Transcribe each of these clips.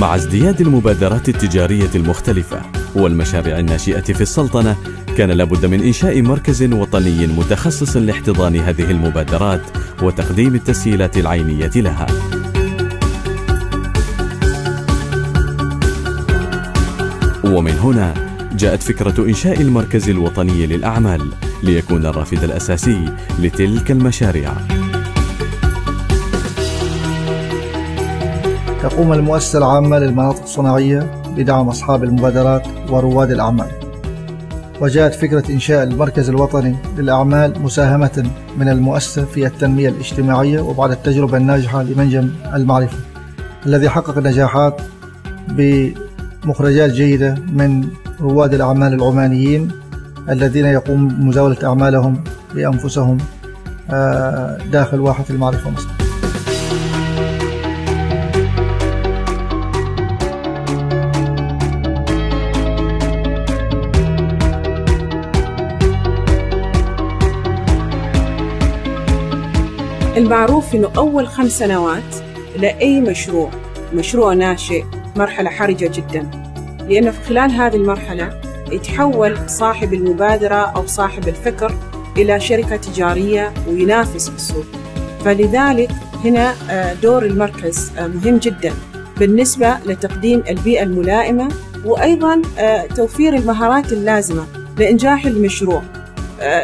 مع ازدياد المبادرات التجارية المختلفة والمشاريع الناشئة في السلطنة، كان لابد من إنشاء مركز وطني متخصص لاحتضان هذه المبادرات وتقديم التسهيلات العينية لها. ومن هنا جاءت فكرة إنشاء المركز الوطني للأعمال ليكون الرافد الأساسي لتلك المشاريع. تقوم المؤسسة العامة للمناطق الصناعية بدعم أصحاب المبادرات ورواد الأعمال، وجاءت فكرة إنشاء المركز الوطني للأعمال مساهمة من المؤسسة في التنمية الاجتماعية وبعد التجربة الناجحة لمنجم المعرفة الذي حقق نجاحات بمخرجات جيدة من رواد الأعمال العمانيين الذين يقومون بمزاولة أعمالهم بأنفسهم داخل واحة المعرفة مصر. المعروف أنه أول 5 سنوات لأي مشروع ناشئ مرحلة حرجة جدا، لأنه في خلال هذه المرحلة يتحول صاحب المبادرة أو صاحب الفكر إلى شركة تجارية وينافس في السوق. فلذلك هنا دور المركز مهم جدا بالنسبة لتقديم البيئة الملائمة، وأيضا توفير المهارات اللازمة لإنجاح المشروع،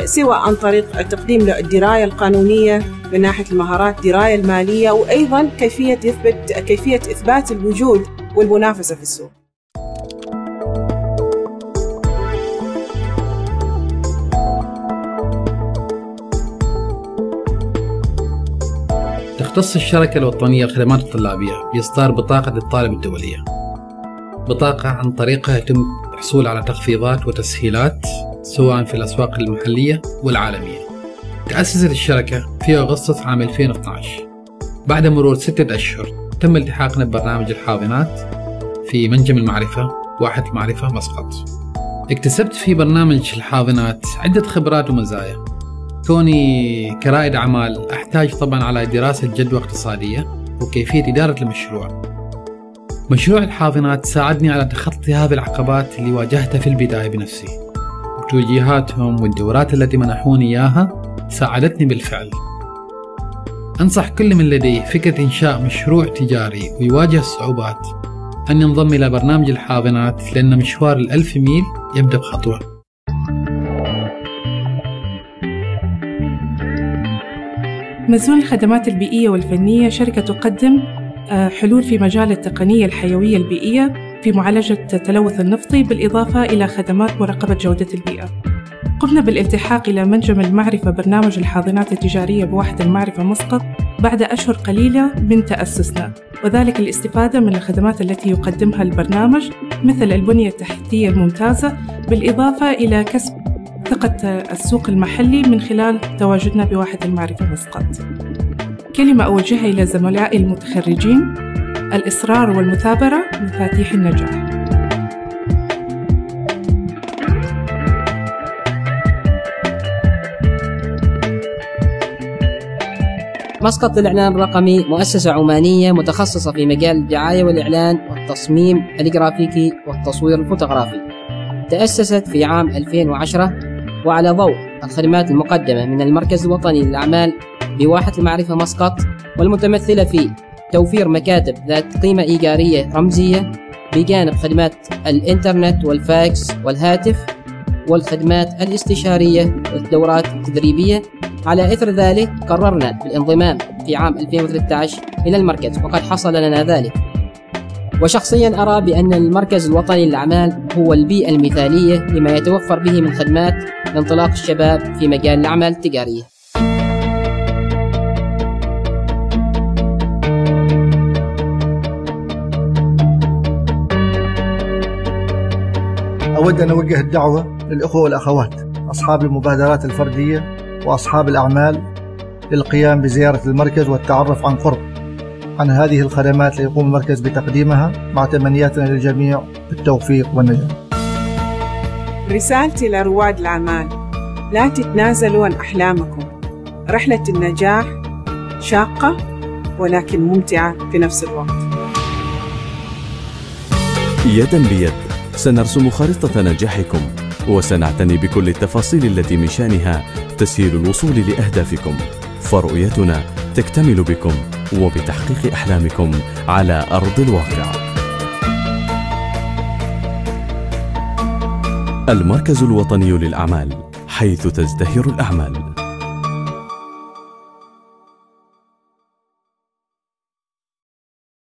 سواء عن طريق تقديم له الدراية القانونية من ناحية المهارات، الدراية المالية، وأيضا كيفية إثبات الوجود والمنافسة في السوق. تختص الشركة الوطنية للخدمات الطلابية بإصدار بطاقة للطالب الدولية، بطاقة عن طريقها يتم الحصول على تخفيضات وتسهيلات سواء في الأسواق المحلية والعالمية. تأسست الشركة في أغسطس عام 2012. بعد مرور 6 أشهر تم التحاقنا ببرنامج الحاضنات في منجم المعرفة واحة المعرفة مسقط. اكتسبت في برنامج الحاضنات عدة خبرات ومزايا. كوني كرائد أعمال أحتاج طبعا على دراسة جدوى اقتصادية وكيفية إدارة المشروع. مشروع الحاضنات ساعدني على تخطي هذه العقبات اللي واجهتها في البداية بنفسي، وتوجيهاتهم والدورات التي منحوني إياها ساعدتني بالفعل. أنصح كل من لديه فكرة إنشاء مشروع تجاري ويواجه الصعوبات أن ينضم إلى برنامج الحاضنات، لأن مشوار 1000 ميل يبدأ بخطوة. مزون الخدمات البيئية والفنية شركة تقدم حلول في مجال التقنية الحيوية البيئية في معالجة التلوث النفطي، بالإضافة إلى خدمات مراقبة جودة البيئة. قمنا بالالتحاق إلى منجم المعرفة برنامج الحاضنات التجارية بواحة المعرفة مسقط بعد أشهر قليلة من تأسسنا، وذلك الاستفادة من الخدمات التي يقدمها البرنامج مثل البنية التحتية الممتازة، بالإضافة إلى كسب ثقة السوق المحلي من خلال تواجدنا بواحة المعرفة مسقط. كلمة أوجهها إلى زملائي المتخرجين: الإصرار والمثابرة مفاتيح النجاح. مسقط للإعلان الرقمي مؤسسة عمانية متخصصة في مجال الدعاية والإعلان والتصميم الجرافيكي والتصوير الفوتوغرافي. تأسست في عام 2010 وعلى ضوء الخدمات المقدمة من المركز الوطني للأعمال بواحة المعرفة مسقط، والمتمثلة في توفير مكاتب ذات قيمة إيجارية رمزية بجانب خدمات الإنترنت والفاكس والهاتف والخدمات الاستشارية والدورات التدريبية. على إثر ذلك قررنا بالانضمام في عام 2013 إلى المركز، وقد حصل لنا ذلك. وشخصيا أرى بأن المركز الوطني للأعمال هو البيئة المثالية لما يتوفر به من خدمات لانطلاق الشباب في مجال الأعمال التجارية. أود أن أوجه الدعوة للأخوة والأخوات أصحاب المبادرات الفردية وأصحاب الأعمال للقيام بزيارة المركز والتعرف عن قرب عن هذه الخدمات اللي يقوم المركز بتقديمها، مع تمنياتنا للجميع بالتوفيق والنجاح. رسالتي لرواد الأعمال: لا تتنازلوا عن أحلامكم. رحلة النجاح شاقة ولكن ممتعة في نفس الوقت. يداً بيد سنرسم خارطة نجاحكم، وسنعتني بكل التفاصيل التي من شأنها تسهيل الوصول لأهدافكم، فرؤيتنا تكتمل بكم وبتحقيق أحلامكم على أرض الواقع. المركز الوطني للأعمال، حيث تزدهر الأعمال.